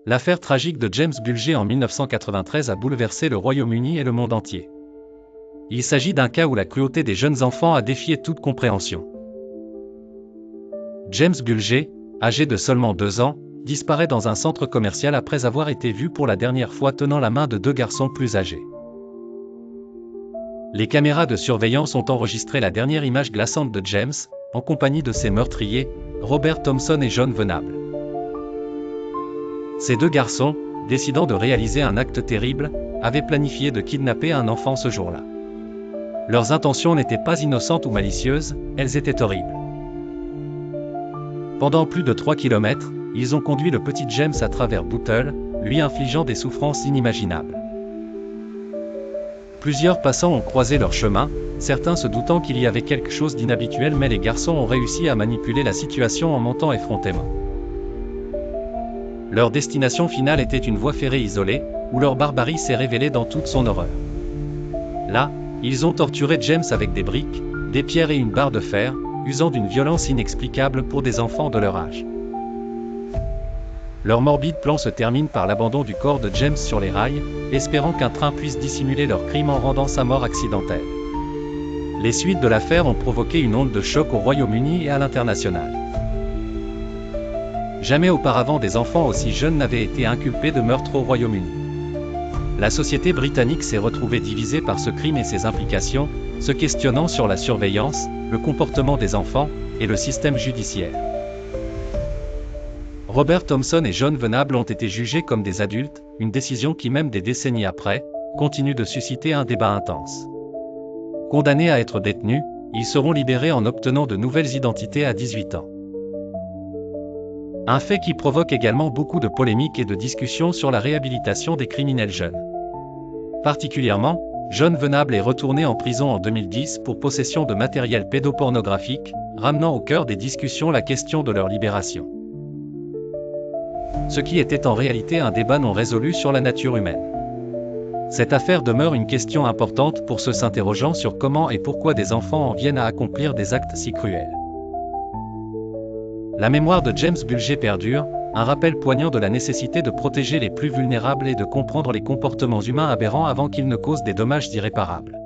L'affaire tragique de James Bulger en 1993 a bouleversé le Royaume-Uni et le monde entier. Il s'agit d'un cas où la cruauté des jeunes enfants a défié toute compréhension. James Bulger, âgé de seulement 2 ans, disparaît dans un centre commercial après avoir été vu pour la dernière fois tenant la main de 2 garçons plus âgés. Les caméras de surveillance ont enregistré la dernière image glaçante de James, en compagnie de ses meurtriers, Robert Thompson et John Venable. Ces 2 garçons, décidant de réaliser un acte terrible, avaient planifié de kidnapper un enfant ce jour-là. Leurs intentions n'étaient pas innocentes ou malicieuses, elles étaient horribles. Pendant plus de 3 km, ils ont conduit le petit James à travers Bootle, lui infligeant des souffrances inimaginables. Plusieurs passants ont croisé leur chemin, certains se doutant qu'il y avait quelque chose d'inhabituel, mais les garçons ont réussi à manipuler la situation en montant effrontément. Leur destination finale était une voie ferrée isolée, où leur barbarie s'est révélée dans toute son horreur. Là, ils ont torturé James avec des briques, des pierres et une barre de fer, usant d'une violence inexplicable pour des enfants de leur âge. Leur morbide plan se termine par l'abandon du corps de James sur les rails, espérant qu'un train puisse dissimuler leur crime en rendant sa mort accidentelle. Les suites de l'affaire ont provoqué une onde de choc au Royaume-Uni et à l'international. Jamais auparavant des enfants aussi jeunes n'avaient été inculpés de meurtre au Royaume-Uni. La société britannique s'est retrouvée divisée par ce crime et ses implications, se questionnant sur la surveillance, le comportement des enfants, et le système judiciaire. Robert Thompson et John Venable ont été jugés comme des adultes, une décision qui, même des décennies après, continue de susciter un débat intense. Condamnés à être détenus, ils seront libérés en obtenant de nouvelles identités à 18 ans. Un fait qui provoque également beaucoup de polémiques et de discussions sur la réhabilitation des criminels jeunes. Particulièrement, John Venable est retourné en prison en 2010 pour possession de matériel pédopornographique, ramenant au cœur des discussions la question de leur libération. Ce qui était en réalité un débat non résolu sur la nature humaine. Cette affaire demeure une question importante pour ceux s'interrogeant sur comment et pourquoi des enfants en viennent à accomplir des actes si cruels. La mémoire de James Bulger perdure, un rappel poignant de la nécessité de protéger les plus vulnérables et de comprendre les comportements humains aberrants avant qu'ils ne causent des dommages irréparables.